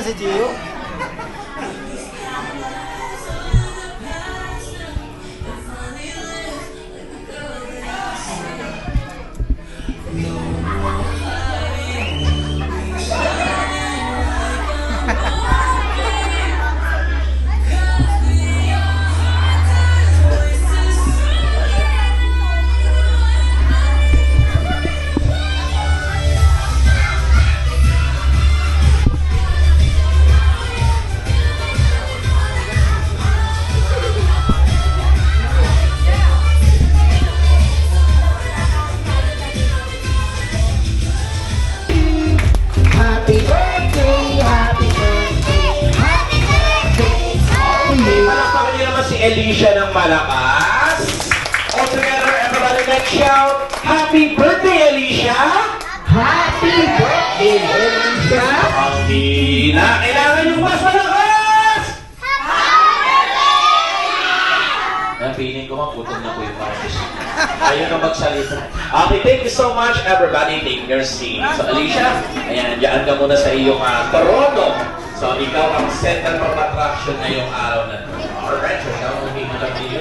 si Gio. Happy birthday, happy birthday, happy birthday to you. Palakpakan niyo naman si Alicia ng malakas. All together, everybody, let's shout, Happy birthday, Alicia! Happy birthday, Alicia. Ang hina, kailangan yung mas malakas! Feeling ko maputol na po yung parang ayaw na magsalita. Okay, thank you so much, everybody. Take your seat. So, Alicia, ayan, dyan ka muna sa iyong trono. So, ikaw ang center of attraction ngayong araw na ito. Alright, so ikaw ang hindi lang niyo.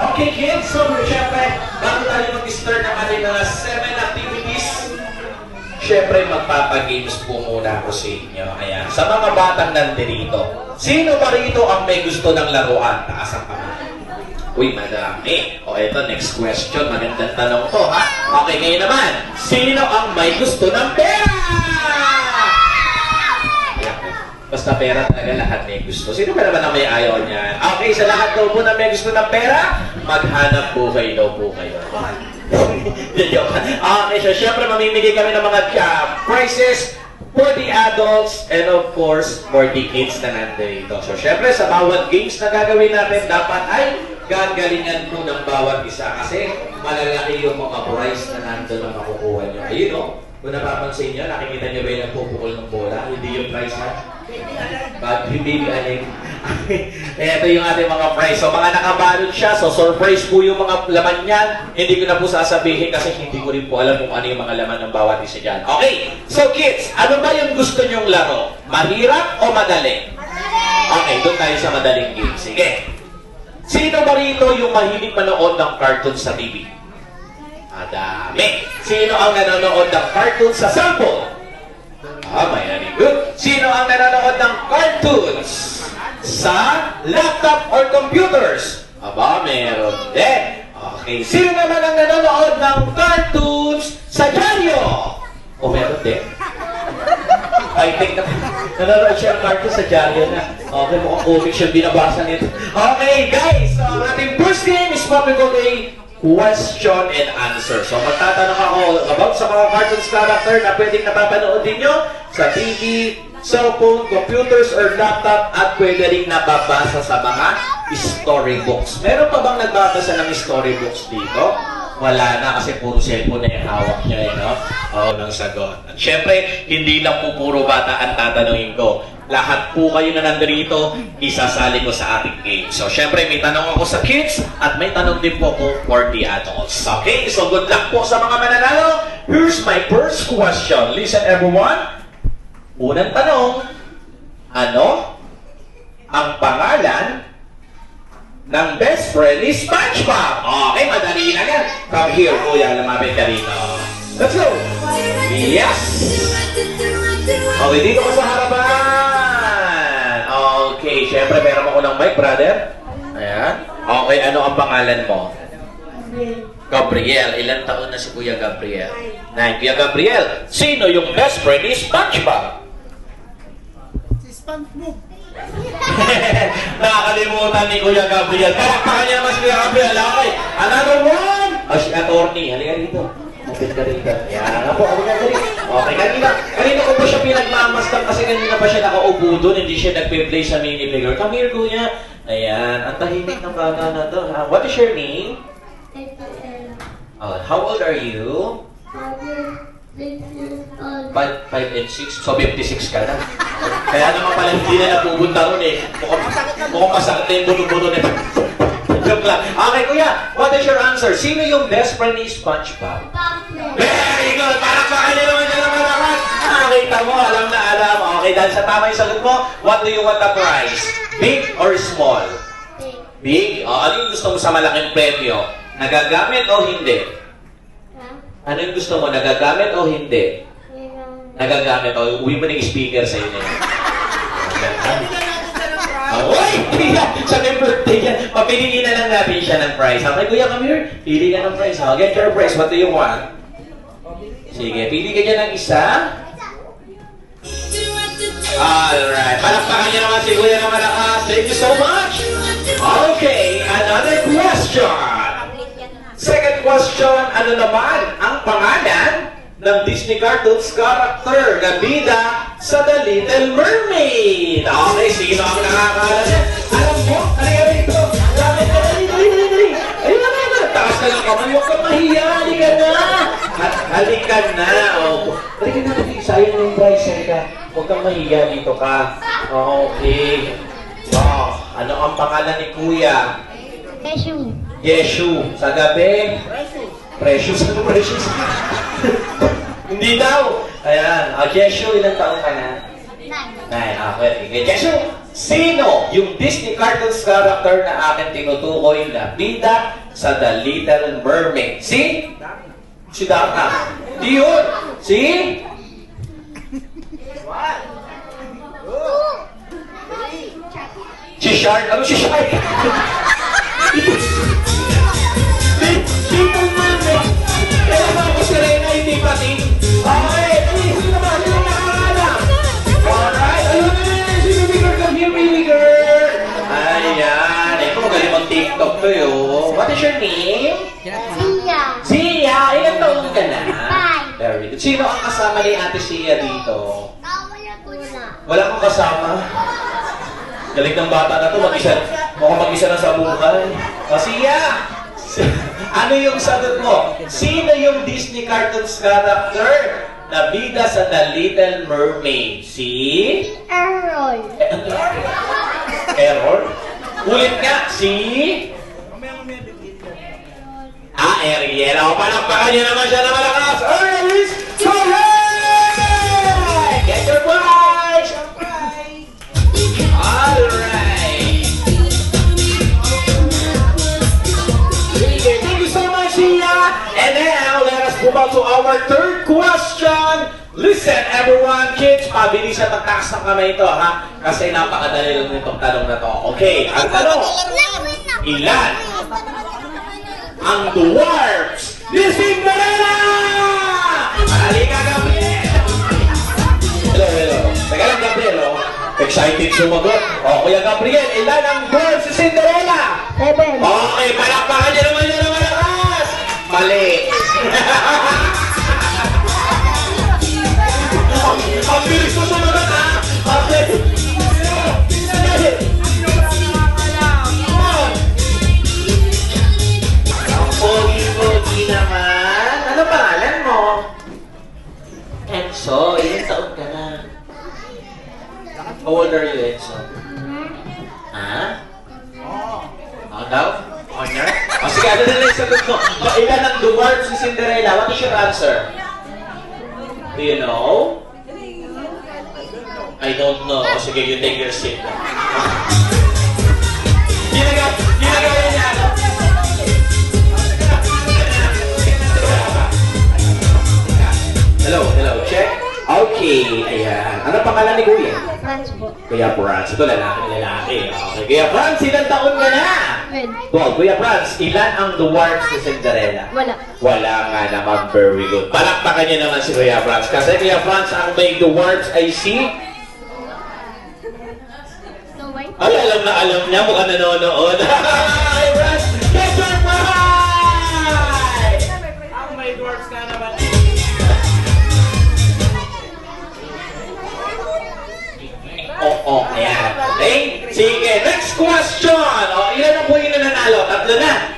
Okay, kids. So, syempre, bago tayo mag-start ng ating mga 7 activities, syempre, magpapagames po muna ako sa inyo. Ayan, sa mga batang nandito, sino ba rito ang may gusto ng laruan? Taas ang kamay. Uy, madami. O, eto, next question. Magandang tanong to, ha? Okay, ngayon naman. Sino ang may gusto ng pera? Basta pera talaga, lahat may gusto. Sino ba naman ang may ayaw niyan? Okay, sa lahat daw po na may gusto ng pera, maghanap po kayo daw po kayo. Okay, so syempre mamimigay kami ng mga prizes for the adults and of course for the kids na nandito. So syempre sa bawat games na gagawin natin dapat ay gagalingan po ng bawat isa kasi malalaki yung mga prize na nandun na makukuha nyo. Ayun o, kung napapansin nyo, nakikita nyo ba yung nagpupukol ng bola? Hindi yung prize na? Hindi galing. Ito yung ating mga prize. So mga nakabalot siya. So surprise po yung mga laman niyan. Hindi ko na po sasabihin kasi hindi ko rin po alam kung ano yung mga laman ng bawat isa dyan. Okay. So kids, ano ba yung gusto nyong laro? Mahirap o madali? Okay, doon tayo sa madaling game. Sige. Sino ba rito yung mahilig manood ng cartoon sa TV? Madami. Sino ang nanonood ng cartoon sa cellphone? Very good. Sino ang nanonood ng cartoons sa laptop or computers? Meron din. Okay. Sino naman ang nanonood ng cartoons sa dyaryo? Meron din. I think nanonood siya ng cartoons sa dyaryo na. Okay, mukhang comic siya binabasa nito. Okay, guys. So, ang ating first game is what we call a question and answer. So, magtatanong ako about sa mga cartoons character na pwedeng napapanood ninyo sa TV, cellphone, computers, or laptop at pwede rin nababasa sa mga storybooks. Meron pa bang nagbabasa ng storybooks dito? Wala na kasi puro cellphone na yung hawak niya, no? Nang sagot. At syempre, hindi lang po puro bata ang tatanungin ko. Lahat po kayo na nandito, isasali ko sa ating game. So, syempre, may tanong ako sa kids at may tanong din po ako for the adults. Okay? So, good luck po sa mga mananalo. Here's my first question. Listen, everyone. Unang tanong, ano ang pangalan ng best friend ni SpongeBob? Okay, madali na yan. Come here, kuya. Lumapit ka rito. Let's go! Yes! Okay, dito ka sa harapan. Okay, syempre meron ako ng mic, brother. Ayan. Okay, ano ang pangalan mo? Gabriel. Ilan taon na si Kuya Gabriel? 9. Kuya Gabriel, sino yung best friend ni SpongeBob? Si SpongeBob. Nakakalimutan ni Kuya Gabriel. Palakpakan niya naman si Kuya Gabriel. Okay, another one. Si attorney. Halika dito. Kapit ka rito. Yan nga po. Halika dito. Okay, kanina ko po siya pinagmamastan kasi kanina pa siya nakaupo doon. Hindi siya nagpe-play sa minifigure. Come here, Kuya. Ayan. Ang tahimik ng bata na to. What is your name? How old are you? 5 and 6. So 56 ka na. Kaya naman pala hindi na napupunta ron eh. Mukhang masakit na yung buto-buto na. Joke lang. Okay, Kuya. What is your answer? Sino yung best friend ni SpongeBob? Very good! Parang sa kanya naman niya naman naman. kita mo, alam na alam. Okay, dahil sa tama yung sagot mo, what do you want the prize? Big or small? Big? O, ano yung gusto mo sa malaking premyo? Nagagamit o hindi? Ano yung gusto mo? Nagagamit o hindi? Nagagamit o uwi mo ng speaker sa inyo. Uy! Pili natin siya ng birthday yan. Papiliin na lang natin siya ng prize. Okay, kuya, come here. Pili ka ng prize. Ha? Get your prize. What do you want? Sige, pili ka dyan ng isa. Alright. Palakpakan niyo naman si kuya ng malakas. Thank you so much. Okay, another question. Second question, ano naman ang pangalan ng Disney cartoons character na bida sa The Little Mermaid? Okay, sino ang nakakaalam niya? Alam mo, halika rito. Dali. Ayun na. Taas ka lang kamay. Huwag kang mahiya. Halika na. Halika na. Halika na. Sayang yung prize. Halika. Huwag kang mahiya. Dito ka. Okay. Ano ang pangalan ni Kuya? Yeshu. Sa gabi? Precious. Ano precious? Hindi daw. Ayan. Yeshu, ilang taon ka na? 9. Okay. Yeshu, sino yung Disney cartoons character na akin tinutukoy na bida sa The Little Mermaid? Si Daphne. Di yun. Si Shark. Ano si Shark? Little Mermaid. Kaya ba ako si Rena, hindi pati? Okay, sino ba? Sino nakakaalam? Alright, ayun na. Sino bigger? Come here, bigger. Ayan. Ito, magaling mag-TikTok to yun. What is your name? Sia. Ilang taon ka na? 5. Very good. Sino ang kasama ni Ate Sia dito? Wala kang kasama? Galing ng bata na to, mag-isa. Mukhang mag-isa na sa buhay. Sia! Ano yung sagot mo? Sino yung Disney cartoons character na bida sa The Little Mermaid? Si? Errol. Errol? Ulit nga, si? Ariel. O, palakpakan niyo naman siya na malakas. Ariel is correct! Get your prize! Alright! Thank you so much, Sia! And now, let us move on to our third question. Listen, everyone, kids, pabilis at magtaas ng kamay ito, ha? Kasi napakadali lang nitong tanong na to. Okay, ang tanong, ilan ang dwarfs ni Cinderella? Halika, Gabriel! Hello. Teka lang, Gabriel, oh. Excited sumagot. O, Kuya Gabriel, ilan ang dwarfs si Cinderella? 7. Okay, palakpakan niyo naman yan na malakas! Mali! Ang bilis mo sumagot, ha? Ang bilis! Ang pogi-pogi naman. Ano pangalan mo? Enzo, ilang taon ka na? How old are you, Enzo? Ha? Daw? Honor? O sige, ano na lang sagot mo? Ilan ang dwarf si Cinderella? What is your answer? Do you know? I don't know. O sige, you take your seat. Ginagawa niya ako. Hello, check. Okay, ayan. Ano pangalan ni Kuya? Franz po. Kuya Franz. Ito lalaki. Okay, Kuya Franz, ilang taon ka na? 12. Well, Kuya Franz, ilan ang dwarfs ni Cinderella? Wala nga naman. Very good. Palakpakan niyo naman si Kuya Franz. Kasi Kuya Franz, ang may dwarfs ay si... Ay, alam na alam niya. Mukhang nanonood. Hi, Franz! Get your prize! Ang may dwarfs ka naman. Ayan. Okay? Sige, next question. Ilan na po yung nananalo? Tatlo na.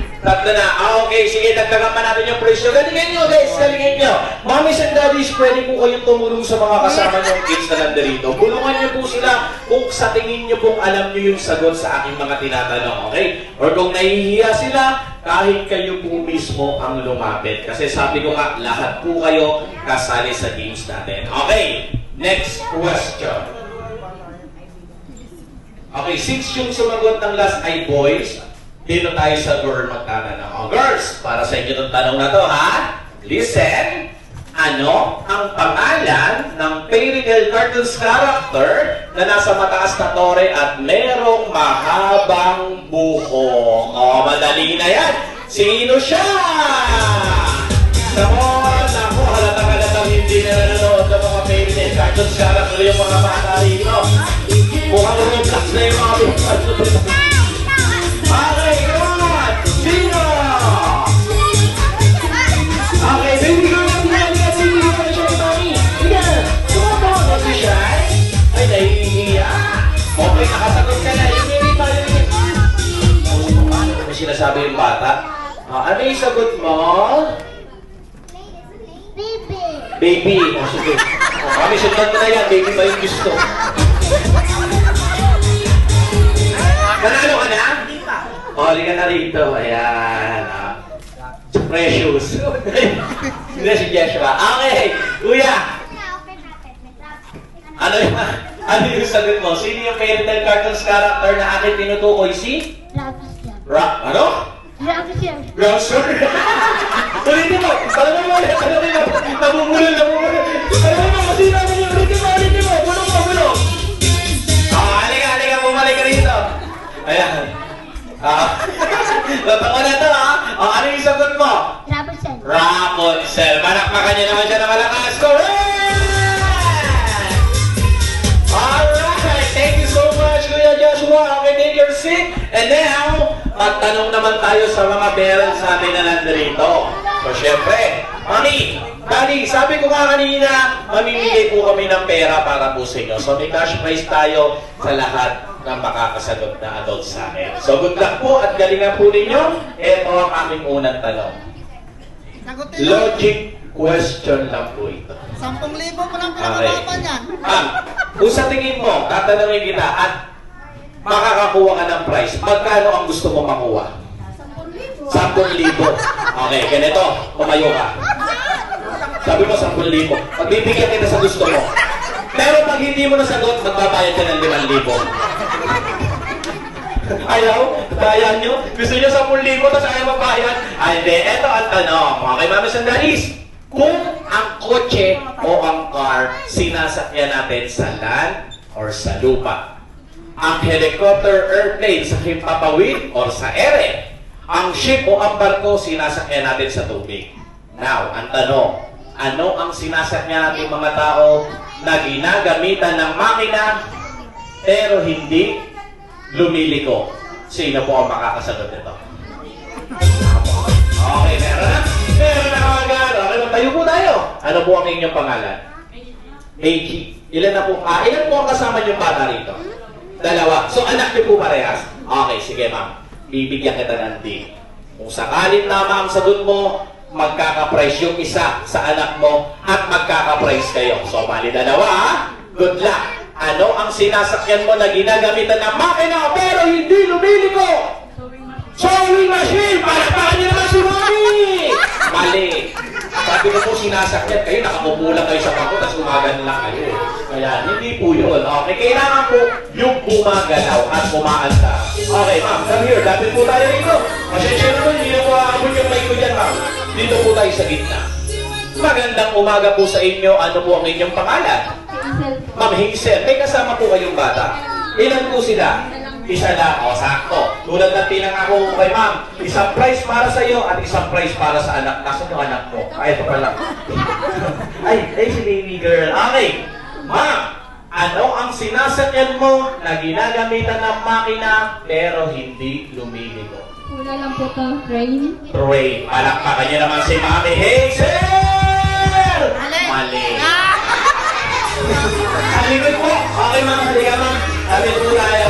Okay, sige, dagdagan pa natin yung presyo. Galingan nyo, guys. Galingan nyo. Mommies and daddies, pwede po kayong tumulong sa mga kasama nyong kids na nandarito. Bulungan nyo po sila kung sa tingin nyo pong alam nyo yung sagot sa aking mga tinatanong. Okay? Or kung nahihiya sila, kahit kayo po mismo ang lumapit. Kasi sabi ko nga, lahat po kayo kasali sa games natin. Okay? Next question. Okay, since yung sumagot ng last ay boys, dito tayo sa girl magtatanong. O girls, para sa inyo itong tanong na to, ha? Listen, ano ang pangalan ng fairy tale cartoons character na nasa mataas na tore at merong mahabang buhok? O, madali na yan. Sino siya? Nako, halatang hindi na nanonood ng mga fairy tale cartoons character yung mga bata rito. Mukhang Roblox na yung mga bukas. Okay, come on! Sino? Okay, baby girl, baby girl na siya ni Mami. Sige, tumatawa na si Shai. Ay, nahihiya. Okay, nakasagot ka na. Yung baby pa yun. Ano ba sinasabi yung bata? Ano yung sagot mo? Baby. Baby. O, sige. Mami, sundan mo na yan. Baby ba yung gusto? Nanalo ka na? Hindi pa. O, halika na rito. Ayan. Precious. Hindi si Jeshua. Okay. Kuya. Ano yung sagot mo? Sino yung fairy tale cartoons character na akin tinutukoy? Si? Ano? Ransor? Ulitin mo! Talagang mo! Nabumulol! Talagang mo! Masira mo yun! Ulitin mo! Bulong! Halika! Bumalik ka rito! Ayan. Totoo na to, ha? Ano yung sagot mo? Rapunzel. Manakmakan niya naman siya na malakas. Correct! Alright! Thank you so much, Kuya Joshua. Okay, take your seat. And now, magtanong naman tayo sa mga parents natin na nandito. So, syempre, Mami, Daddy, sabi ko nga kanina, mamimigay po kami ng pera para po sa inyo. So, may cash prize tayo sa lahat ng makakasagot na adult sa akin. So, good luck po at galingan po ninyo. Ito ang aming unang tanong. Logic question lang po ito. 10,000 po lang pinakababa niyan. Kung sa tingin mo, tatanungin kita at makakakuha ka ng prize, magkano ang gusto mo makuha? 10,000. Okay, ganito. Tumayo ka. Sabi mo 10,000. Pagbibigyan kita sa gusto mo. Pero pag hindi mo nasagot, magbabayad ka ng 5,000. Ayaw? Bayad nyo? Gusto nyo 10,000 tapos ayaw magbayad? Ay, hindi. Ito ang tanong. Okay, Mami Sandalis. Kung ang kotse o ang car sinasakyan natin sa land or sa lupa, ang helicopter, airplane sa himpapawid or sa ere, ang ship o ang barko sinasakyan natin sa tubig. Now, ang tanong, ano ang sinasakyan natin mga tao na ginagamitan ng makina pero hindi lumiliko? Sino po ang makakasagot nito? Okay, meron na. Meron na kagad. Okay, tayo po tayo. Ano po ang inyong pangalan? AG. Ilan na po? Ilan po ang kasama niyong bata rito? 2. So, anak niyo po parehas? Okay, sige ma'am. Bibigyan kita ng deal. Kung sakalin tama ang sagot mo, magkaka-price yung isa sa anak mo at magkaka-price kayo. So, bali 2, ha? Good luck. Ano ang sinasakyan mo na ginagamitan ng makina pero hindi lumiliko? Sewing machine! Palakpakan niyo naman si Mami! Mali. Sabi ko po sinasakyan kayo, nakakupulang kayo sa bangko, tapos gumagan lang kayo. Kaya hindi po yun. Okay, kailangan po yung gumagalaw at kumaanta. Okay, ma'am, come here. Dapit po tayo rito. Pasensya naman, hindi na po aabot yung mic ko dyan, ma'am. Dito po tayo sa gitna. Magandang umaga po sa inyo. Ano po ang inyong pangalan? Ma'am Hazel. May kasama po kayong bata. Ilan po sila? Isa lang. O, sakto. Tulad ng pinangako ko kay ma'am, isang prize para sa iyo at isang prize para sa anak. Nasaan yung anak mo? Ay, ito pala. ay, si baby girl. Okay. Ma'am, ano ang sinasakyan mo na ginagamitan ng makina pero hindi lumiligo? Wala lang po to, rain. Train. Palakpakan niyo naman si Mami Hazel! Mali. Halikot po. Okay, ma'am. Halika, ma'am. Halika po tayo.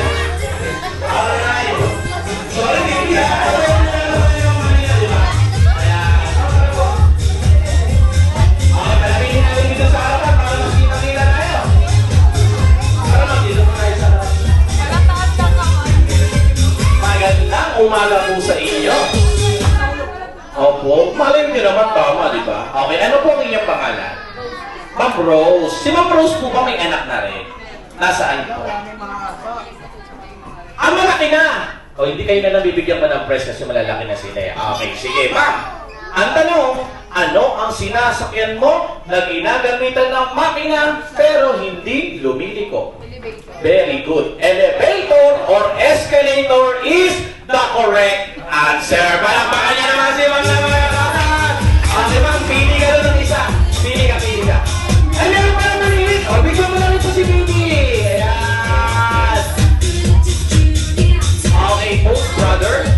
Alright. Sorry, baby. Palapinin natin dito sa harapan para mas kita-kita tayo. Para mag-dito po tayo sa harapan. Magandang umaga po sa inyo. Opo, malay niyo naman tama, di ba? Okay, ano po ang inyong pangalan? Ma'am Rose. Si Ma'am Rose po ba may anak na rin? Nasaan po? Malaki na! O, hindi kayo na nabibigyan pa ng press kasi malalaki na sila. Okay, sige. Ma'am, ang tanong, ano ang sinasakyan mo na ginagamitan ng makina pero hindi lumiliko? Very good. Elevator or escalator is the correct answer. Palakpakan niya naman si Ma'am na mga kasan. Okay, Ma'am, pili ka doon ng isa. Pili ka. Ay, meron pa naman ulit. O, bigyan mo lang ito si Bibi. Ayan. Okay po, brother.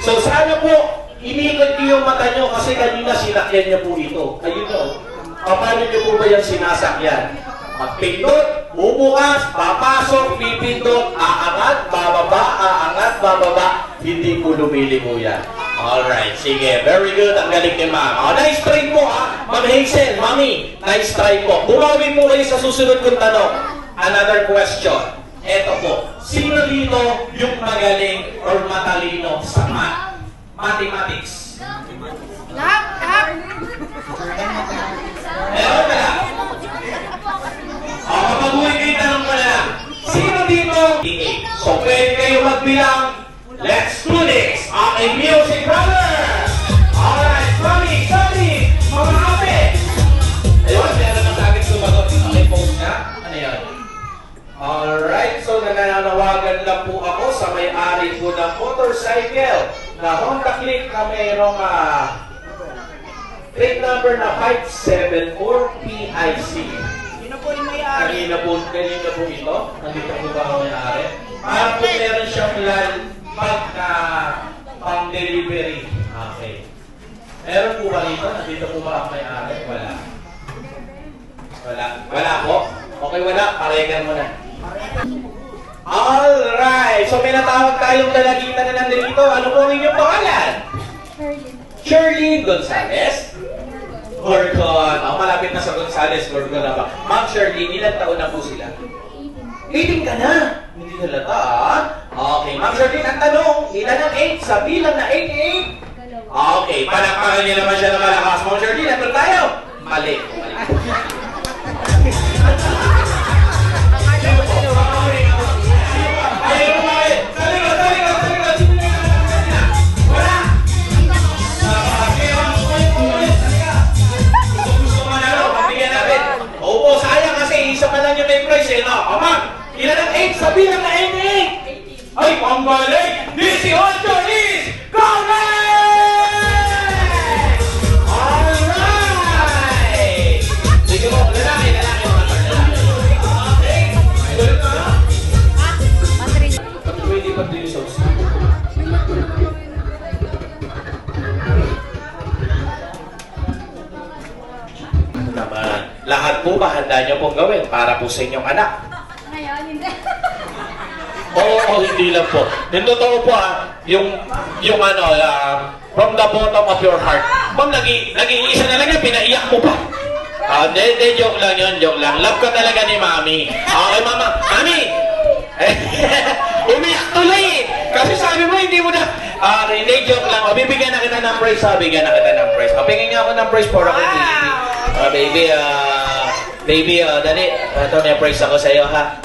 So, sana po, iniikot niyo yung mata niyo kasi kanina sinakyan niyo po ito. Ayun o. Paano niyo po ba yan sinasakyan? Magpindot, bubukas, papasok, pipindot, aangat, bababa, hindi po lumili po yan. Alright, sige, very good, ang galing ni Ma'am. Oh, nice try po ha, Ma'am Hazel, Mami, nice try po. Bumawi po kayo sa susunod kong tanong. Another question. Eto po, sino dito yung magaling or matalino sa mathematics? Lahat. Meron ka lang? O, kapag huwag kayo tanong mo na lang, sino dito? So, pwede kayo magbilang. Let's do this! Okay, music brothers! Alright, Mami, mga kape! Ayun, meron ng agad sumagot. Okay, post na. Ano yan? Alright, so nananawagan lang po ako sa may-ari po ng motorcycle na Honda Click na mayroong plate number na 574 PIC. Sino po yung may-ari? Kanina po ito. Nandito po ba ang may-ari? Para po meron siyang pang-delivery. Okay. Meron po ba rito? Nandito po ba ang may-ari? Wala po? Okay, wala. Paregan mo na. Alright! So may natawag tayong dalagitan na nandito. Ano po ang inyong pangalan? Shirley Gonzalez? Gorgon. Malapit na sa Gonzalez, Gorgon na ba? Ma'am Shirley, ilan taon na po sila? 18 ka na! Hindi halata ah. Okay, Ma'am Shirley, ang tanong, ilan ang 8 sa bilang na 88? Okay, palakpakan niyo naman siya na malakas. Ma'am Shirley, nandun tayo? Mali. Ilan ang 8 sa bilang na 88? Ay, ang galing! 18 is correct! Alright! Sige mo, lalaki. Okay? Tuloy ka? Pwede pa ito yung sauce. Naman, lahat po ba handa niyo pong gawin para po sa inyong anak? Ngayon, hindi. Oo, hindi lang po. Yung totoo po yung from the bottom of your heart. Ma'am, nag-iisa na lang yan, pinaiyak mo pa. Hindi, joke lang yun, joke lang. Love ka talaga ni Mami. Okay, Mama. Mami! Umiyak tuloy eh. Kasi sabi mo, hindi mo na... Hindi, joke lang. Bibigyan na kita ng praise, bigyan na kita ng praise. Pingin niya ako ng praise for ako, baby. Baby, dali. Ito, may praise ako sa iyo, ha?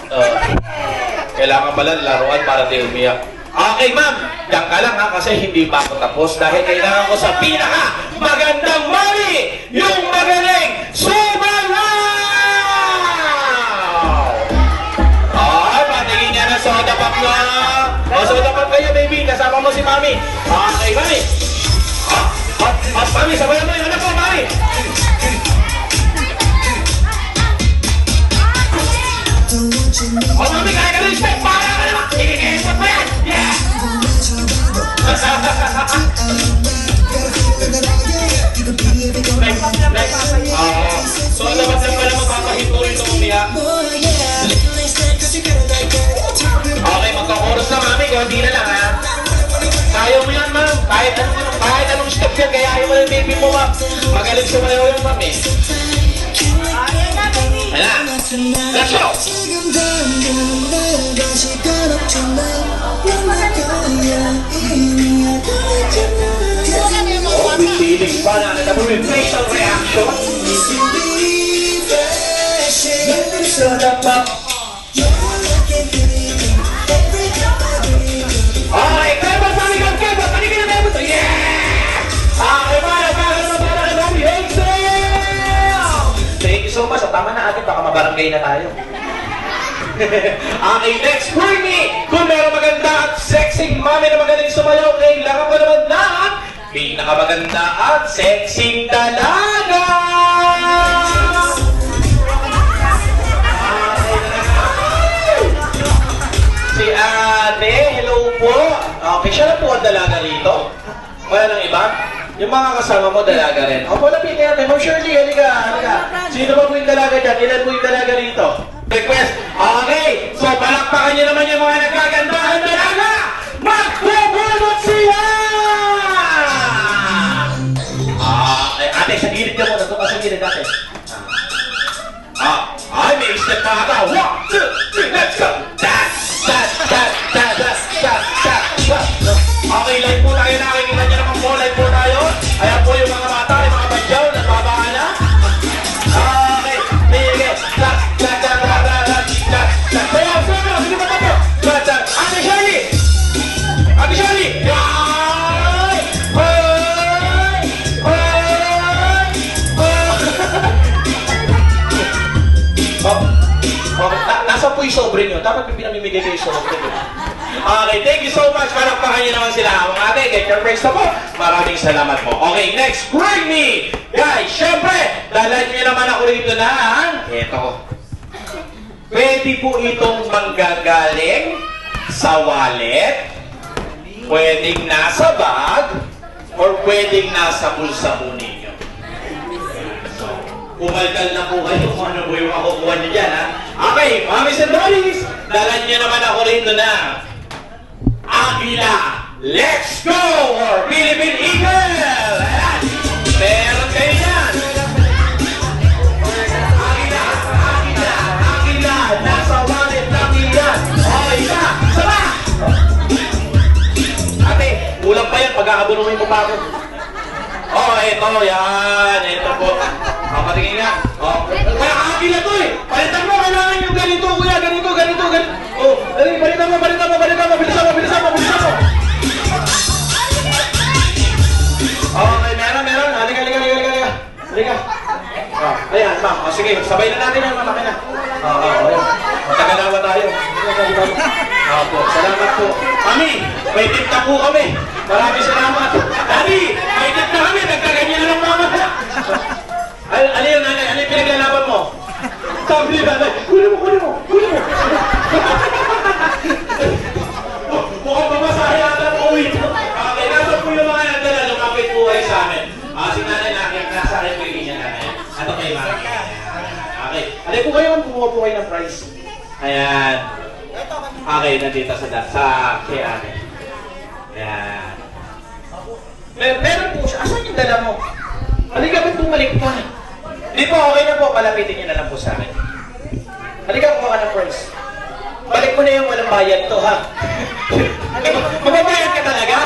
Kailangan pala laruan para di umiyak. Okay, ma'am. Diyan ka lang, ha? Kasi hindi pa ako tapos. Dahil kailangan ko sa pinaka magandang Mami, yung magaling Subaru! Patingin niya ng soda pop na. Soda pop kayo, baby. Kasama mo si Mami. Okay, Mami. Mami, sabayan mo yung anak ko, Mami. Mami, kaya ka rin step para ka naman! Ikikipot mo yan! Yeah! So, dapat lang pala magpapahinto rin itong umiyak. Okay, magkakoros na, Mami. Kundi na lang, ha? Kaya mo yan, ma'am. Kahit anong step yan, kaya ayaw mo ng baby mo, ma'am. Magaling sumayaw yan, ma'am, eh. Ayan. Let's go! Feelings pa na with facial reaction. Okay, Kevin, panigan, Kevin, panigan na tayo. Yeah! Okay, para, thank you so much. O, tama na atin, baka mabarangay na tayo. Okay, next, Britney! Kung meron maganda at sexy mami na magaling sumayaw, kailangan ko naman na pinakamaganda at sexy dalaga! Si ate, hello po. Okay, siya na po ang dalaga rito. Wala nang iba? Yung mga kasama mo, dalaga rin. O, palapit natin. Ma'am Shirley, halika, halika. Sino ba po yung dalaga dyan? Ilan po yung dalaga rito? Request. Okay, so palakpakan niyo naman yung mga nagkagandahan dalaga. Magbubulot siya! Ate, sa gilid ka muna. Ito ka sa gilid, ate. Ay, may step pa ata. 1, 2, 3, let's go! Okay, live po tayo. Nakikita niyo naman po, live po tayo. Ayan po yung mga mata, yung mga badyaw, nagbabaan na. Okay, sige. Sige pa tayo. Ate Shirley! Ate Shirley! Ay! Okay, nasa po yung sobre nyo. Dapat may pinamimigay kayo yung sobre nyo. Okay, thank you so much. Palakpakan nyo naman sila. Mga ate, get your praise na po. Maraming salamat po. Okay, next, Britney! Guys, syempre, dalhin nyo naman ako rito ng... Eto. Pwede po itong manggagaling sa wallet, pwedeng nasa bag, or pwedeng nasa bulsa po ninyo. So, kumalkal na po kayo kung ano po yung makukuha nyo dyan, ha? Okay, mamis and buddies, dalhin nyo naman ako rito ng Agila, let's go! Or Philippine Eagle! Ayan! Meron kayo yan! Agila! Nasa wallet natin yan! Okay na! Sama! Ate, kulang pa yan. Pag-aabunuhin mo pa ako. Oh, ito. Yan. Ito po. Patingin nga. Oh. Kaya Agila to eh! Palitan mo! Kailangan yung ganito, kuya! Ganito! Oh, dali! Palitan mo! Bilisan mo! Okay, meron. Halika. Ayan, ma'am. Sige, sabay na natin yan, malaki na. Ayan. Magkagalawa tayo. Opo, salamat po. Mami, may tip na po kami. Maraming salamat. Daddy, may tip na kami. Nagkaganyan na lang mama. Ano yun, nanay? Ano yung pinaglalaban mo? Sabi ni nanay, kunin mo. Mukhang mamasahe ata po uwi. Okay, nasa po yung mga nagdala. Lumapit po kayo sa amin. Si nanay nasa akin po yung niya nanay. Ano kayo, mami? Okay. Alay po kayo, kumuha po kayo ng price. Ayan. Okay, nandito sa kay ate. Ayan. Meron po siya. Asan yung dala mo? Halika, ba't bumalik pa? Hindi po, okay na po. Palapitin niyo na lang po sa akin. Halika, kuha ka ng price. Balik mo na yung walang bayad to, ha? Magbabayad ka talaga?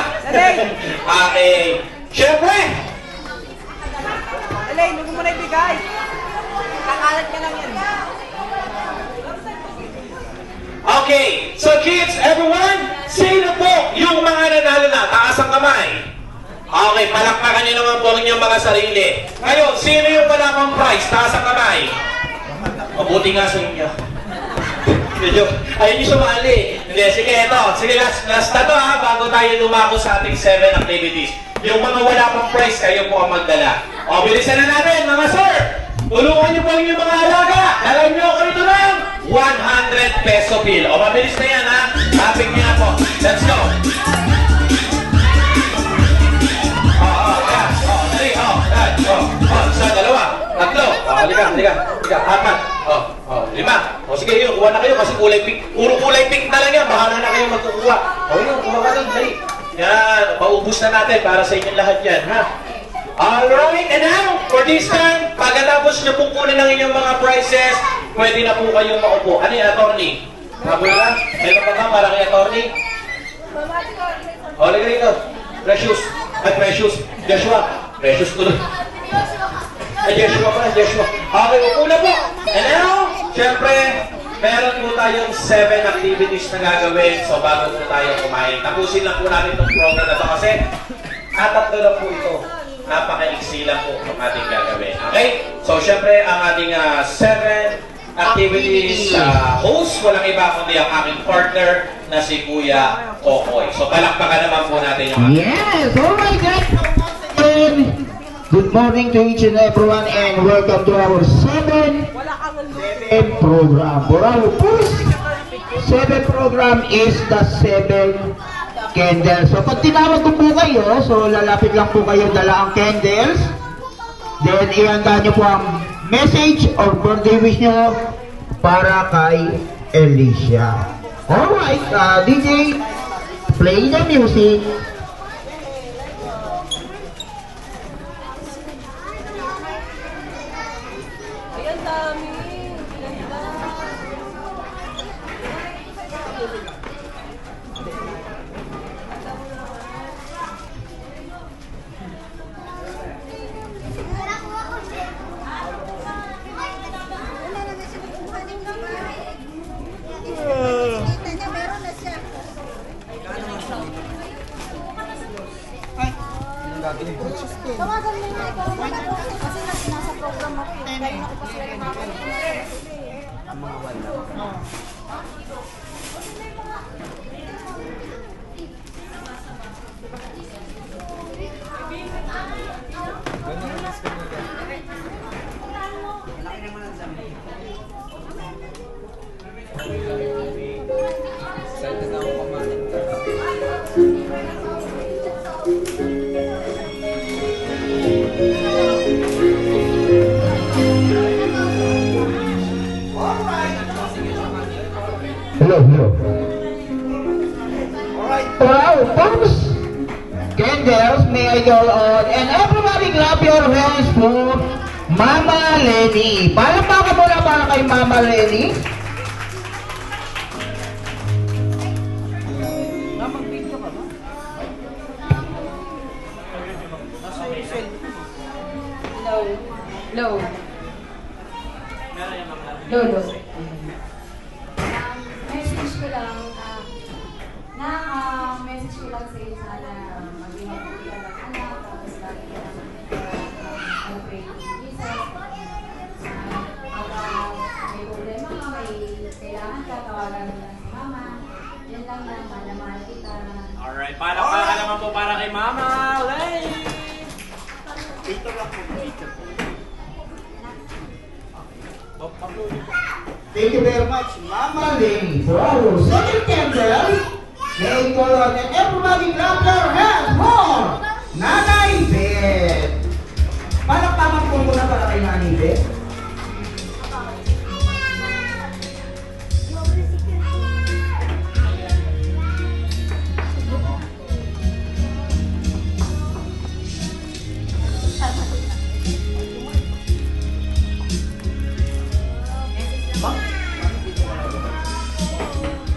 Okay. Siyempre! Alay, huwag mo na ibigay. Kakalat ka lang yan. Okay, so kids, everyone, sino po yung mga nanalo na? Taas ang kamay. Okay, palakpakan niyo naman po ang inyong mga sarili. Ngayon, sino yung wala pang prize? Taas ang kamay. Mabuti nga sa inyo. Ayun yung sumali. Hindi, sige, eto. Sige, last na to, ha, bago tayo lumako sa ating 7 activities. Yung mga wala pang prize, kayo po ang magdala. O, bilisan na natin, mga sir! Tulungan niyo po yung mga alaga! Dalawin niyo ako rito ng 100 peso bill. O, mabilis na yan, ha? Topic niyo na po. Let's go! Isa, dalawa, tatlo. Halika. Apat. Lima. Sige, yun. Kuha na kayo kasi kulay pink. Puro kulay pink na lang yan. Bahala na kayo magkukuha. Yun. Kuha ka lang. Dali. Yan. Paubos na natin para sa inyong lahat yan, ha? Alright, and now, for this time, pagkatapos nyo pong kunin ang inyong mga prizes, pwede na po kayong maupo. Ano yung attorney? Mabula? Meron pa ba para kay attorney? Halika rito. Precious. Joshua. Precious tuloy. Joshua pa, Joshua. Okay, upo na po. And now, syempre, meron po tayong 7 activities na gagawin. So, bago po tayo kumain, tapusin lang po natin itong program na ito kasi tatlo lang po ito. Napaka-iksi lang po ang ating gagawin. Okay? So, syempre, ang ating 7 activities host, walang iba kundi ang aming partner na si Kuya Kokoy. So, palakpakan naman po natin yung Yes! Oh my God! Good morning to each and everyone and welcome to our 7 program. For our first 7 program is the 7 candles. So pag tinawag ko po kayo, so lalapit lang po kayo, dala ang candles. Then ihanda nyo po ang message or birthday wish nyo para kay Alicia. Alright, DJ, play the music. Ayan, dami. Ganda. Tawagan mo na ikaw kasi nasa program ako. Dahil ako pa sila Hello. Wow, folks! Candles, may I go on? And everybody clap your hands for Mama Lenny. Palakpakan mo na para kay Mama Lenny. Low. Message ko lang message ko lang sa iyo sana maging mabuti ka ng anak tapos lagi ka naman mag-pray to Jesus. Pag may problema ka, may kailangan ka, tawagan mo lang si Mama. Yan lang na, mahal kita. Alright, palakpakan naman po para kay Mama Lay! Thank you very much, Mama Lenny, for our second candle. May I go on? And everybody clap your hands for Nanay Beth. Palakpakan po muna para kay Nanay Beth.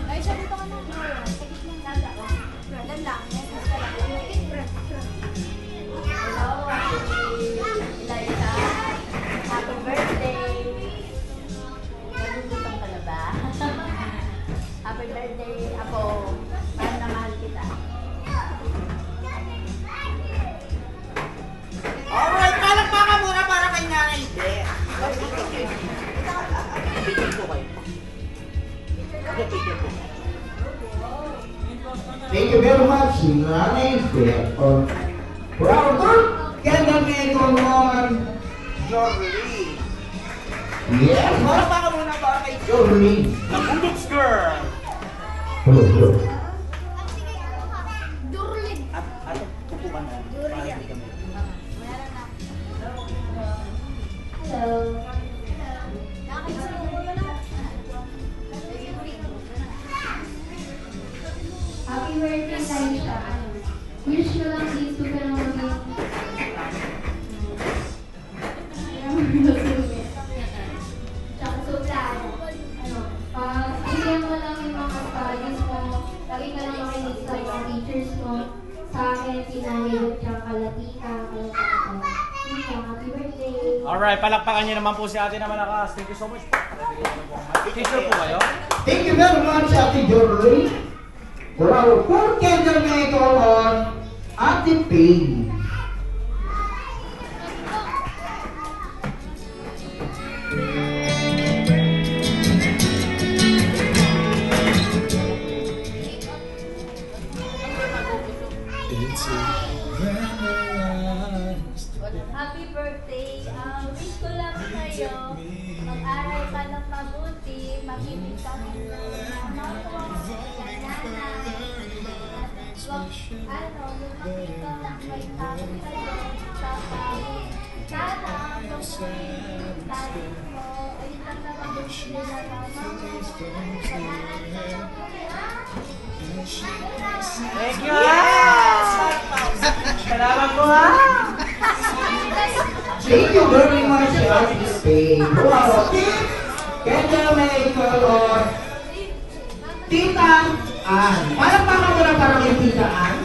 Ay, sabi ko ka na. Sa gitnang daga. Ganun lang. Message ka lang. Hello, Eliza. Happy birthday. Nagugutong ka na ba? Happy birthday, Apo. Mahal na mahal kita. Alright, palakpakan muna para kay Nanay Beth. Thank you very much, Nanay Beth. For our third candle maker on Jorly. Yes, Palakpakan muna para kay Jorlene. The Budots Girl! Hello. Durlin. At upo ka na. Hello. Happy birthday, Laisha. Wish ko lang dito ka lang maging... Tsaka suplado. Bigyan mo lang yung mga studies mo. Lagi ka lang makinig sa mga teachers mo. Sa akin, sinahilot siya kalatika. Happy birthday. Alright, palakpakan niyo naman po si ate na malakas. Thank you so much. Teacher po kayo? Thank you very much, Ate Jory, for our fourth candle maker on Ate Pay. Happy birthday! Wish ko lang sa'yo, mag-aral ka ng mabuti, makibig ka ng mama ko, kay nanay, at wag, lumaki ka, may tao sa'yo, kapag sana, kung tayo mo, ay lang na mabuti nila mama mo, Thank you! Yes! Salamat po ha! Thank you very much, Ate Pay. For our fifth candle maker on Tita Ann. Palakpakan mo na para kay Tita Ann.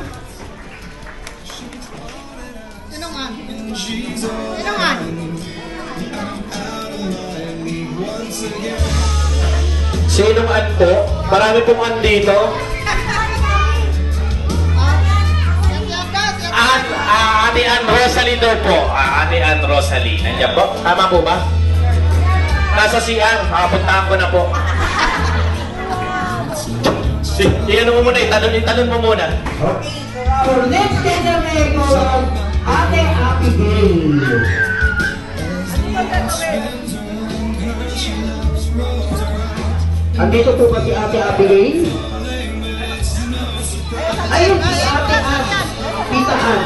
Sinong an po? Marami pong an dito. Ate Ann Rosalie daw po. Ate Ann Rosalie. Nandiyan po. Tama po ba? Nasa CR. Puntahan ko na po. Tingnan mo muna. Itanong mo muna. Okay, for our next candle maker on Ate Abigail. Andito po ba si Ate Abigail? Ayun, si Ate Ann. Tita Ann.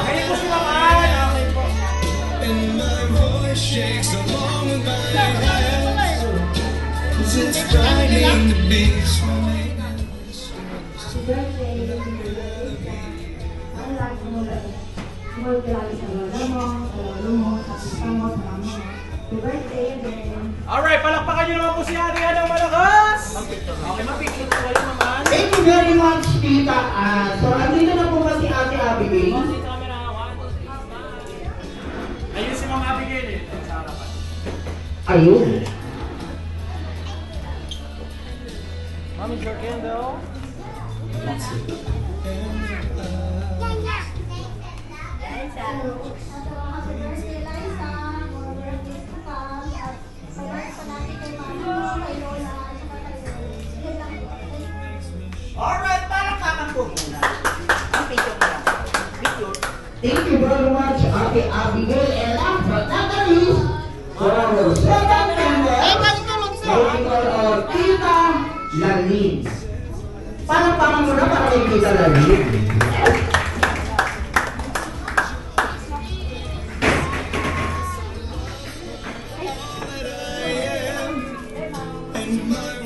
birthday, ang lagi mo lang. Work lagi sa lolo mo, sa sista mo, sa mama mo. Happy birthday again. Alright, palakpakan niyo naman po si ate ng malakas! Okay, mapicture po kayo naman. Thank you very much, Tita Ann. So, andito na po ba si Ate Abigail? Ayun si Ma'am Abigail eh. Sa harapan. Ayun. Ma'am, is your candle? Happy birthday, Liza. More birthdays to come. At pag-birthday pa natin kay mama mo, kay lola, at saka kay yun lang po. Alright, parang kakan po muna. Ang picture ko lang. Picture. Thank you very much, Ate Abigail. And last but not the least, for our second member, medical or Tita Lalin. Palakpakan mo na para kay Tita Lalin.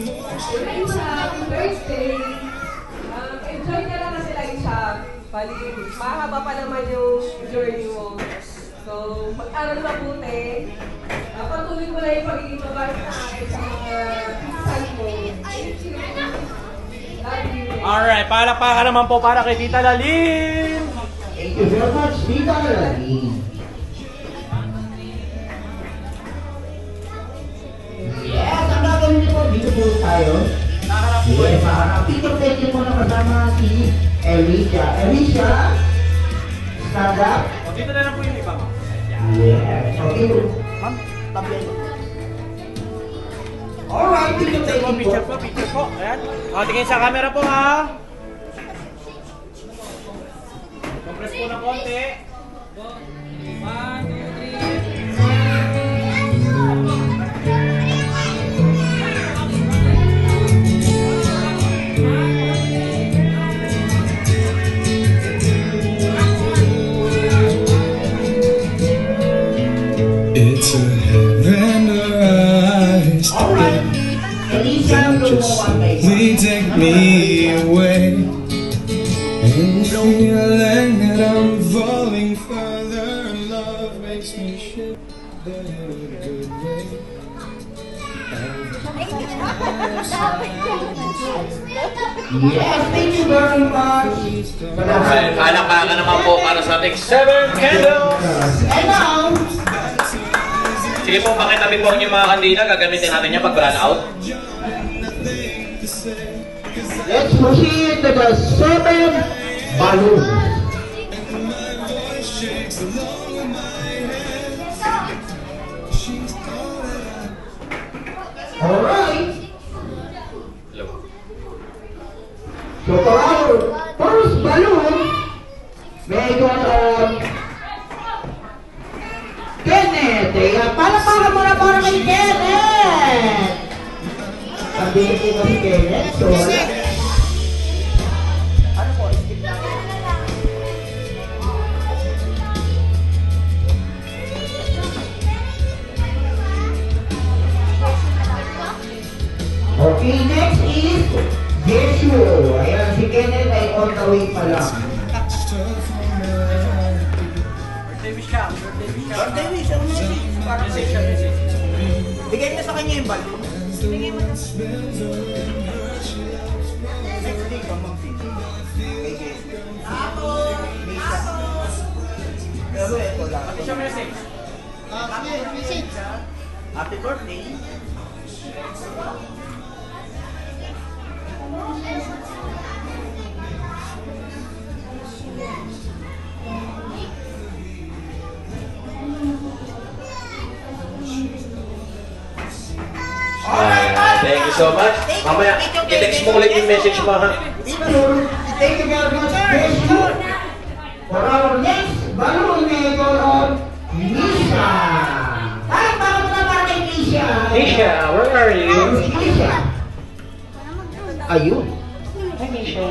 Happy birthday! Enjoy ka lang kasi lang siya. Bali, mahaba pa naman yung journey mo. So, mag-aral mabuti. Patuloy mo na yung pagiging mabait na akin sa mga pinsan mo. Love you. Alright, palakpakan naman po para kay Tita Lalin! Thank you very much, Tita Lalin. Yes, ang gagawin niyo po, dito po tayo. Nakaharap po Yes, eh. maharap. Dito pwede mo na kasama si Alicia. Alicia, stand up. O, dito na lang po yung iba, ma'am. Yes, okay. Ma'am, tablet. Alright, dito Picture po, tayo picture po, picture po. Ayan. O, tingin sa camera po ha. Compress po ng konti. 1, 2, 3. It's a heaven arise. Alright. Alicia, Just one by one. please take me away. And feeling that I'm falling further. Love makes me shiver in a good way. Yes, thank you very much. Palakpakan naman po para sa ating 7 candles! And now, Sige po, pakitabi po yung mga kandila. Gagamitin natin yan pag run out. Let's proceed to the 7 balloons. Alright. Hello. So for our first balloon, may go on Kenneth. Palakpakan mo na para kay Kenneth. Sabihin ko si Kenneth, so wala. Ano po? Skip na. Okay, next is Yeshua. Ayan, si Kenneth ay on the way pa lang. Birthday wish ka. Birthday wish ka. Birthday wish, ang message. Para sa Message siya, message. Bigay niya sa kanya yung balloon. Bigay mo na. Next day ka, Ma'am Cindy. Kay Jess. Misha. Pero ito lang. Pati siya message. Happy birthday. Thank you so much. Mamaya, i-text mo ulit yung message mo ha. Thank you very much, Yeshua. For our next balloon, may go on Misha. Palakpakan mo na para kay Misha. Nisha, where are you? Misha. Ayun. Hi, Nisha.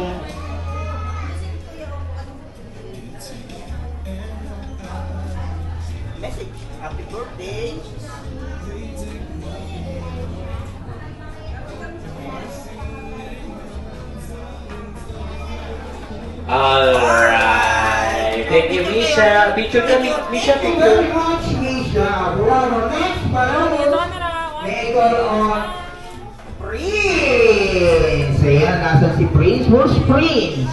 Message. Happy birthday. Alright. Thank you, Misha. Picture ka, Misha, Thank you very picture. much, Misha. For our next balloon, may go on Prince. Ayan, nasan si Prince? Where's Prince?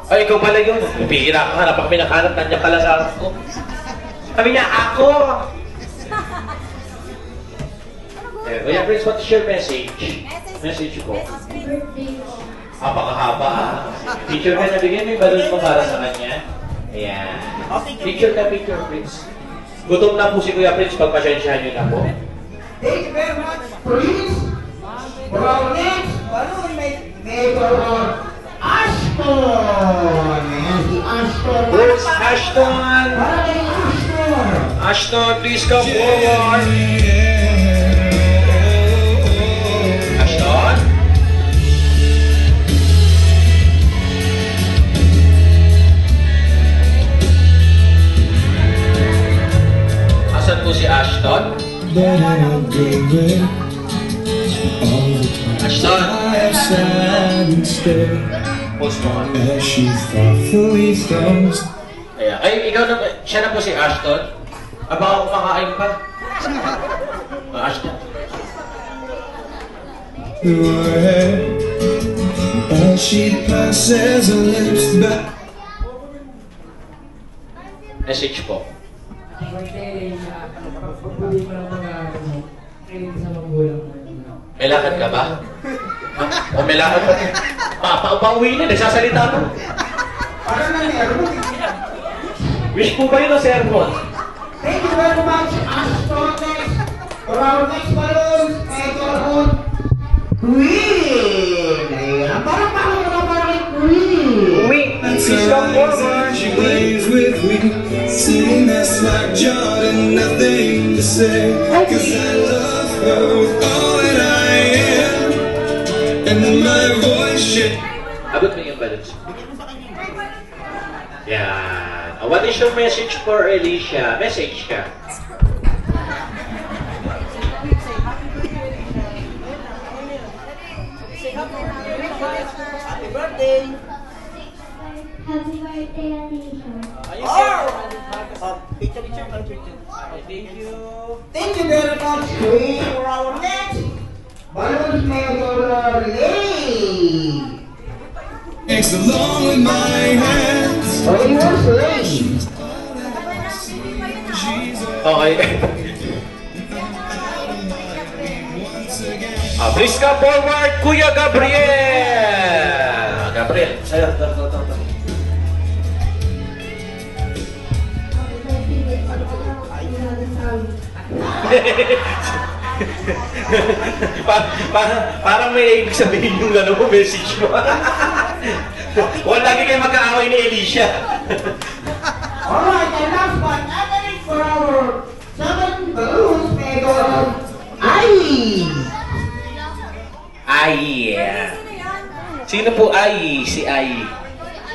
Ay, ikaw pala yun. Pihira ka, hanap kami nakahanap. Nandiyan pala sa harap ko. Sabi niya, ako! Eh, Kuya Prince, what is your message? Message ko. Birthday ko. Napakahaba ah. Picture ka na, bigyan mo yung balloon mo para sa kanya. Ayan. Picture ka, picture, Prince. Gutom na po si Kuya Prince, pagpasensyahan niyo na po. Thank you very much, Prince. For our next balloon, may go on Ashton. Ayan, si Ashton. Where's Ashton? Para kay Ashton. Ashton, please come forward. Ashton? Asan po si Ashton? But in a good way. All the time Ashton? I have sat and stared Post mo nga. as she thoughtfully thumbs Ayan. Ay, ikaw na, siya na po si Ashton. Aba, kumakain pa. Ashton. through her hair as she passes her lips back. Message po. Birthday na pagpuli mo ng mga kinig sa magulang mo. May lakad ka ba? O may lakad ka? Pauwi na, nagsasalita mo. Para na meron. Wish po ba yun o sermon? Thank you very much, Ashton. Next, for our next balloon, may go on Queen. Ayan, parang na para kay Queen. Uwi, please come forward. She plays with me, sitting there like Jordan, nothing to say. Cause I love her with all that I am, and my voice shit. Abot mo yung balloons. Yan. What is your message for Alicia? Message ka. Happy birthday. Happy birthday, Alicia. Picture, picture. Thank you. Thank you very much, Queen. For our next balloons, may go on Lay. Next along with my hands, Oh, yours, Lay. she's Okay. Please come forward, Kuya Gabriel. Gabriel, sa'yo. Parang may ibig sabihin yung message mo. Lagi kayo magkaaway ni Alicia. Alright, and last one, Natalie for our 7 balloons may go on. Ay. Sino po Ay? Si Ay.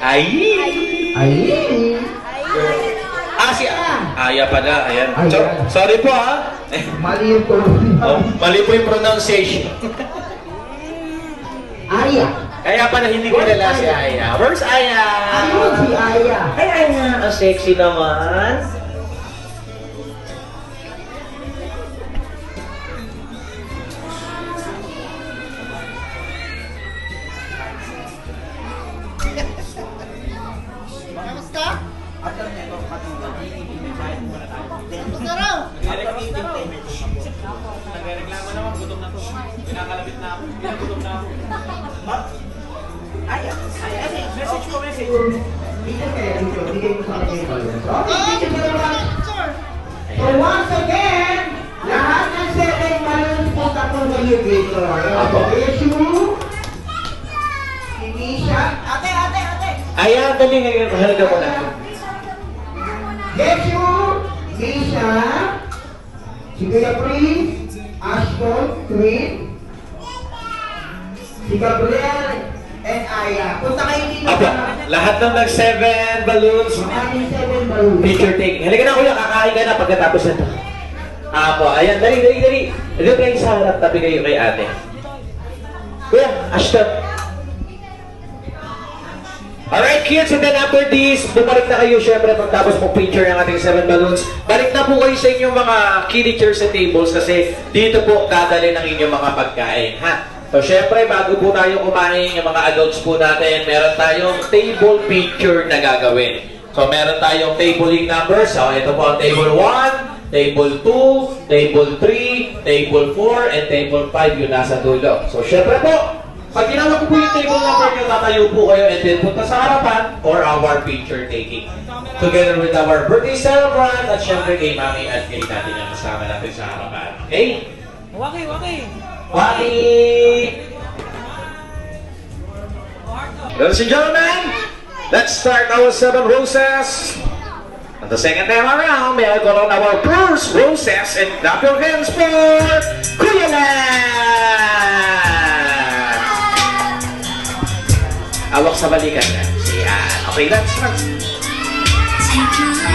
Ay. Si Aya pala. Ayan. Sorry po ha. Mali yung Mali po yung pronunciation. Aya. Kaya pala hindi kilala si Aya. Where's Aya? Ayun si Aya. Ay, Aya. Ang sexy naman. Nagreklamo naman, gutom na to. Kinakalabit na ako. Gutom na ako. Message ko, message. So once again, lahat ng 7 balloons punta po kayo dito. Issue, si Misha, ate. Aya, dali ngayon. Halaga mo na. Issue, Misha, si Kuya Prince, Ashton, Queen, si Gabriel, and Aya. Punta kayo dito Lahat ng nag-7 balloons. Maraming 7 balloons. Picture taking. Halika na kuya, kakain ka na pagkatapos nito. Ayan, dali. Dito kayo sa harap, tabi kayo kay ate. Kuya, Ashton. Alright kids, and then after this, bumalik na kayo syempre pagtapos mo picture ng ating 7 balloons. Balik na po kayo sa inyong mga kiddie chairs and tables kasi dito po dadali ng inyong mga pagkain, ha? So syempre, bago po tayo kumain, yung mga adults po natin, meron tayong table picture na gagawin. So meron tayong tabling numbers. So ito po ang table 1, table 2, table 3, table 4, and table 5 yung nasa dulo. So syempre po, pag tinawag po yung table number nyo, tatayo po kayo and then punta sa harapan for our picture taking. Together with our birthday celebrant at syempre kay Mami at kay Daddy na kasama natin sa harapan. Okay? Waki! Ladies and gentlemen, let's start our 7 roses. And the second time around, may I call on our first roses and clap your hands for Kuya Lan! Awak sa balikan na. Yan. Okay, let's start.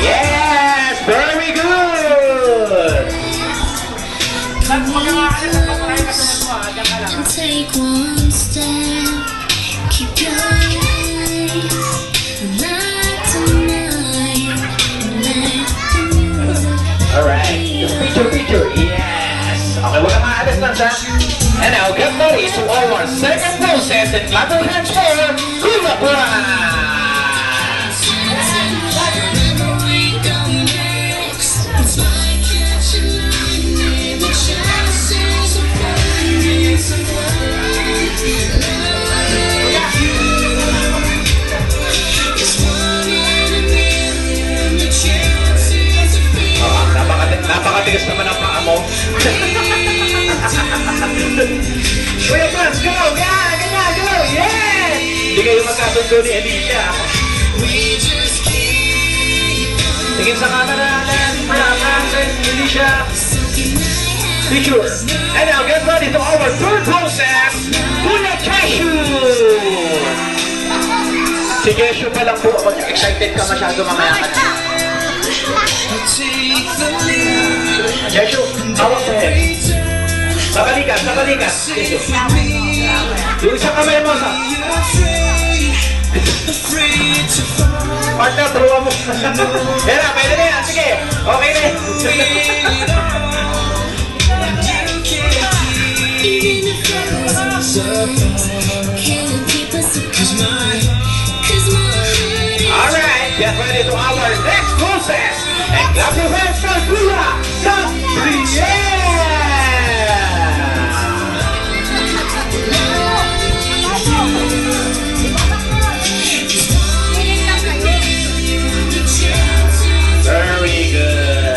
Yes! Very good! Take one step, keep your eyes light tonight, let the music. Alright, picture, yes! Okay, wag kang maalas lang siya. And now, get ready to our second process and clap your hands for Kuya Lan! Napakatigas naman ang paa mo. Kuya Franz, go! Ganyan, go! Yes! Hindi kayo magkasundo ni Alicia. Tingin sa camera natin, Kuya Franz and Alicia. Picture. And now get ready to our third process, Kuya Cashew! Si Cashew pa lang po, excited ka masyado mamaya ka na. Cashew, hawak sa head. Sa balikat. Cashew. Yung isang kamay mo sa... Partner, turuan mo. Yan na, pwede na yan. Sige, okay na yan. Alright. get ready to our next process. And clap your hands for Kuya Gabriel! Very good.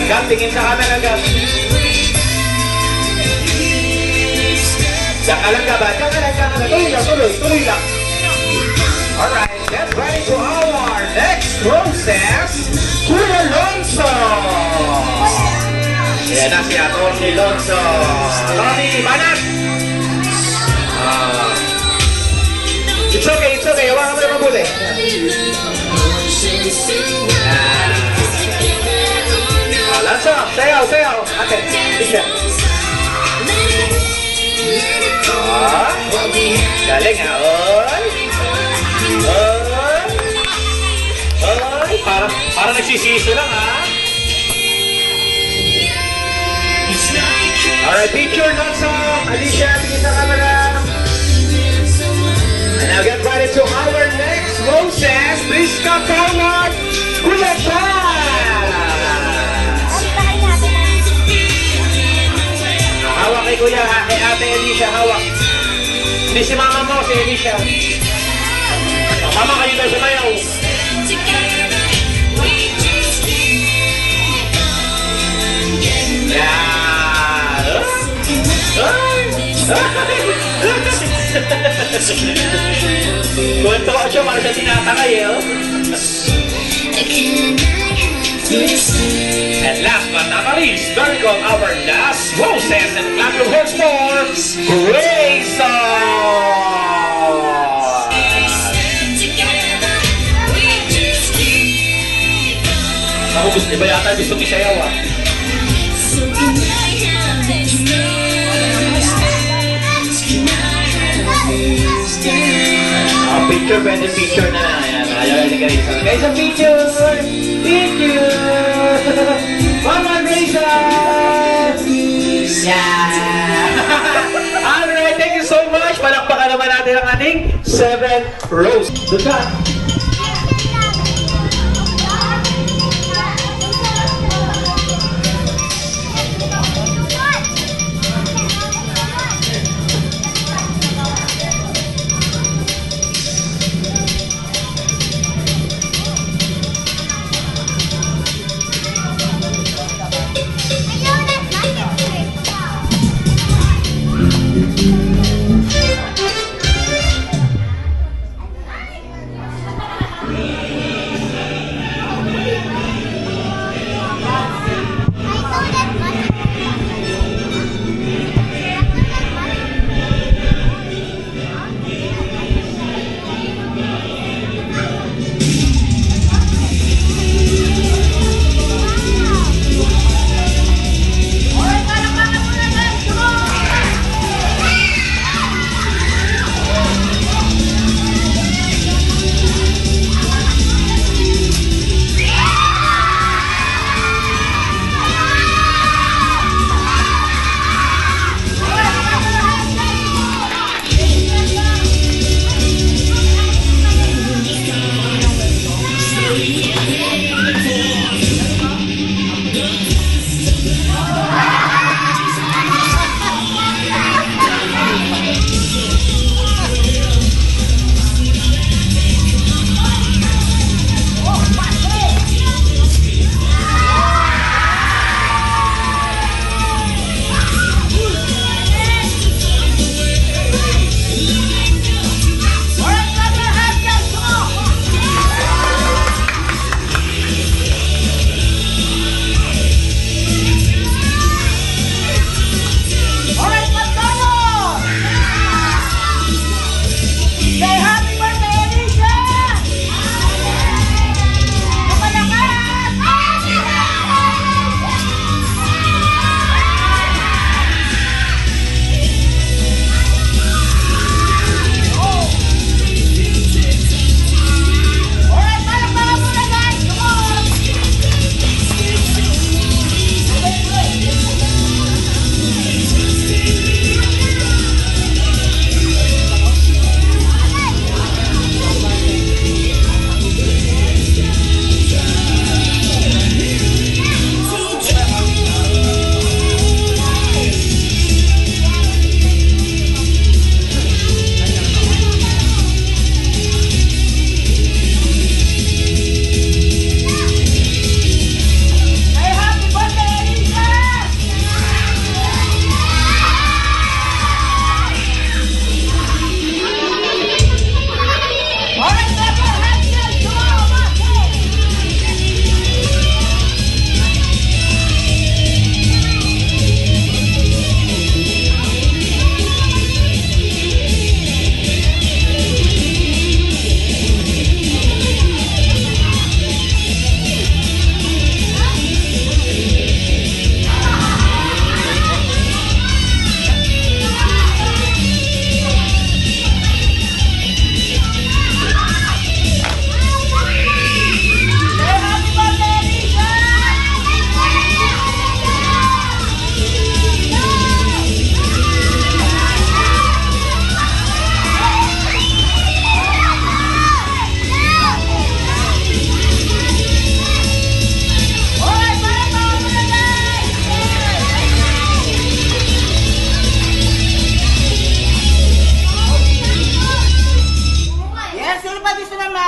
Gab, tingin sa camera, Gab. Diyan ka lang, Gab. Diyan ka lang. Tuloy lang, tuloy lang. Alright, get ready to our next process. Kuya Lonzo! Yan na si Atty. Lonzo. Tony, banat! It's okay. Hawakan mo na mabuti. Lonzo, sayaw. Okay, sige. Galing ha. Oy, parang nagsisiso lang ha. Alright, picture Lonzo. Alicia, tingin sa camera. And now get ready to our next process. Please come forward. Kuya Chad! Hawak kay Kuya, kay Ate Alicia, hawak. Hindi si mama mo, si Alicia. Mama, kayo tayo sumayaw. Yan. Kunto ka siya, para siya tinatakay eh. And last but not least, very call our last process and clap your hands for Grayson! Ako gusto, iba yata gusto ko sayaw ah. Picture, pwede picture na lang. Ayan, ayaw na Grayson. Grayson, picture! Picture! Mama Grayson! Yeah! Alright, thank you so much. Palakpakan naman natin ang ating 7 rows. Doon ka.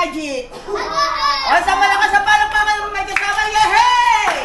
Magic. O, sa malakas sa palakpakan mo may kasama, yehey!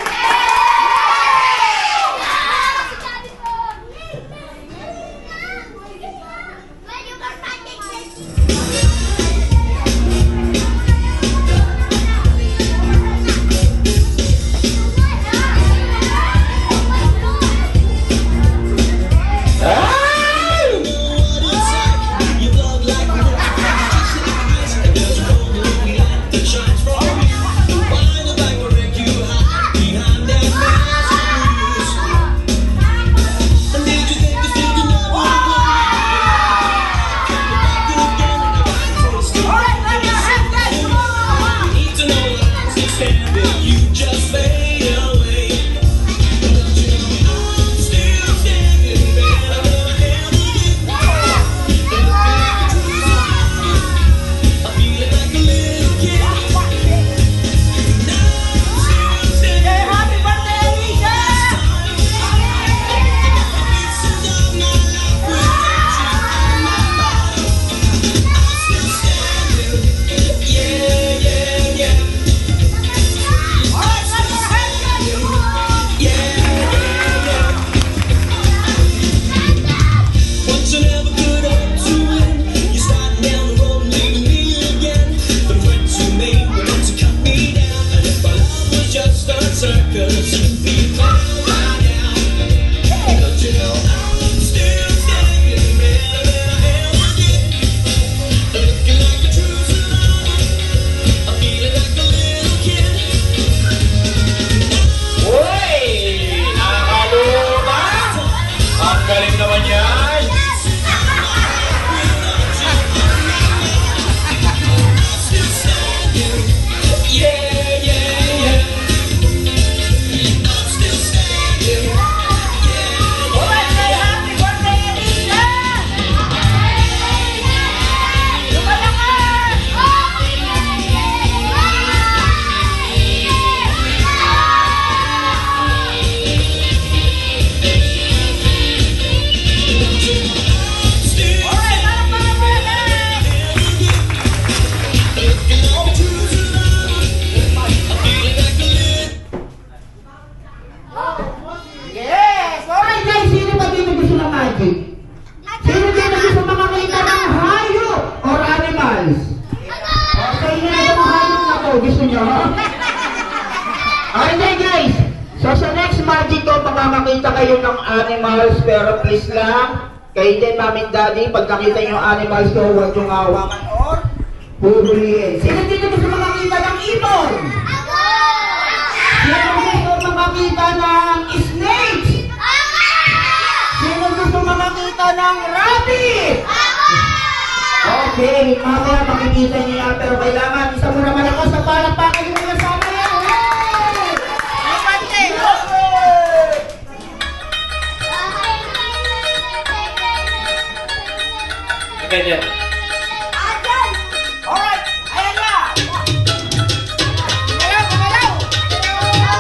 Okay guys, so sa next magic ko, makakakita kayo ng animals, pero please lang, kayo din mami and daddy, pag nakita nyo yung animals ko, huwag yung hawakan or huhulihin. Sino dito gusto makakita ng ibon? Sino gusto makakita ng snakes? Sino gusto makakita ng rabbit? Okay, mamaya makikita niyo yan, pero kailangan isa mo naman ako sa palakpakan yung mga sama yan. Ganyan. Ayan! Alright! Ayan na! Gumalaw! Gumalaw!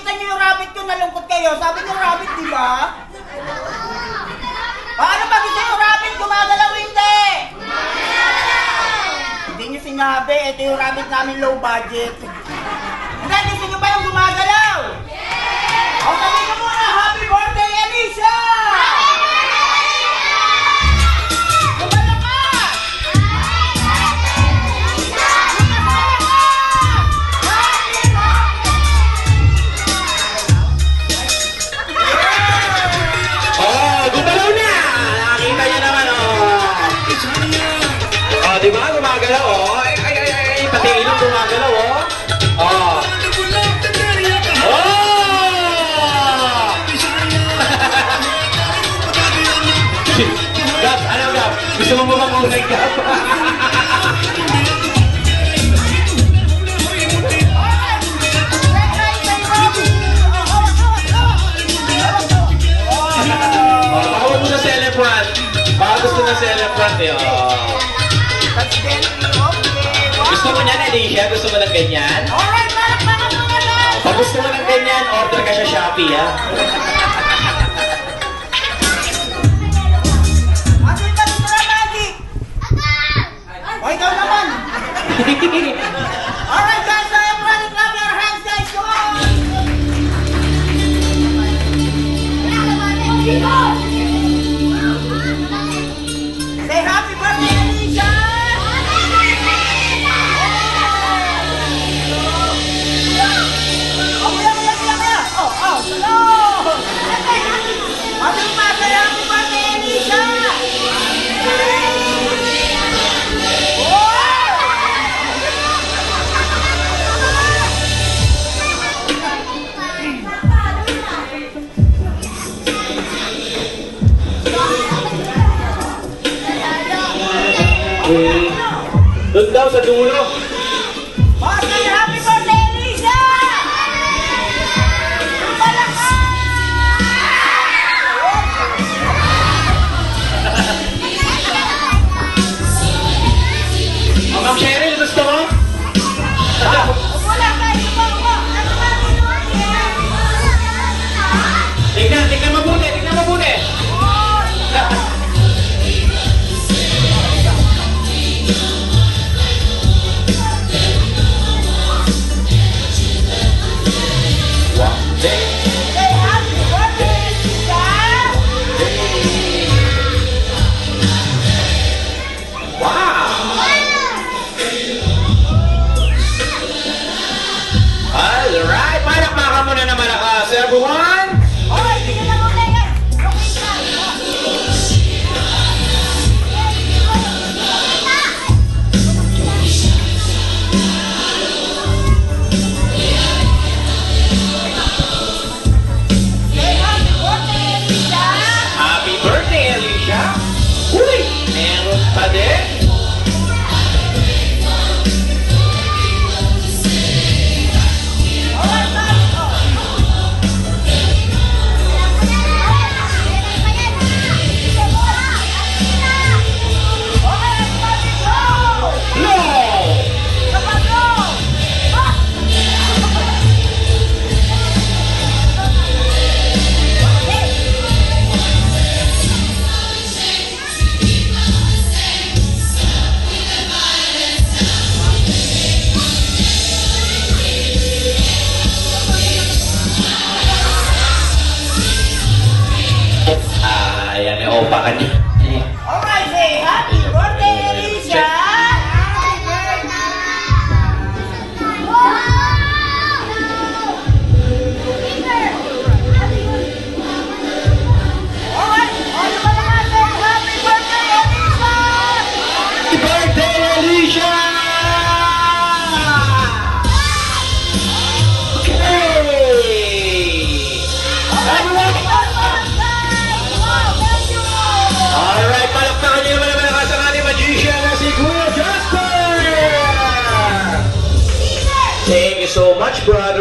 nakita niyo yung rabbit ko, nalungkot kayo. Sabi niyo rabbit, di ba? Paano pag isa yung rabbit, gumagalaw hindi? Hindi niyo sinabi, ito yung rabbit namin low budget. Hindi, gusto niyo ba yung gumagalaw? O, sabihin niyo muna, happy birthday, Alicia! Gumalaw ka! Oh, gumalaw na! Nakakita niyo naman, oh. Oh, di ba? Gumagalaw, oh. Ay, pati ilong gumagalaw, oh. Oh. Oh! Gab, ano Gab? Gusto mo ba makunay, Gab? Oh, tawag mo na celebrant. Baka gusto na celebrant, eh. Oh. That's very okay. Gusto mo niyan, Alicia? Gusto mo ng ganyan? Alright, palakpakan mo na lang! Pag gusto mo ng ganyan, order ka sa Shopee, ha? Ano yung pagkura, Magic? O, ikaw naman! Alright, guys, so everybody clap your hands, guys! Come on! Say happy birthday, Alicia! Oh, kaya! Oh, salon! Ano yung masaya? Happy birthday, Alicia! Doon daw sa dulo. Boss, happy birthday, Alicia! Palakpakan! Oh, Ma'am Cheryl, gusto mo? Wala tayo pa! Ano ba Tingnan mabuti, tingnan mabuti. One day, Say happy birthday, Alicia! wow! Alright, palakpakan mo na naman malakas, everyone! Alright, sige na muna yan! Say happy birthday, Alicia! Happy birthday, Alicia! Uy! Meron pa din? Alright, guys! Okay, everybody go! No! Kapag go! Ayan, opa ka niya. Alright, say happy birthday, Alicia! Alright, ano ba naman, say happy birthday, Alicia! Happy birthday, Alicia! Okay! Everyone! Alright, palakpakan niyo naman ang malakas ang ating magician na si Kuya Jasper! Thank you so much, brother.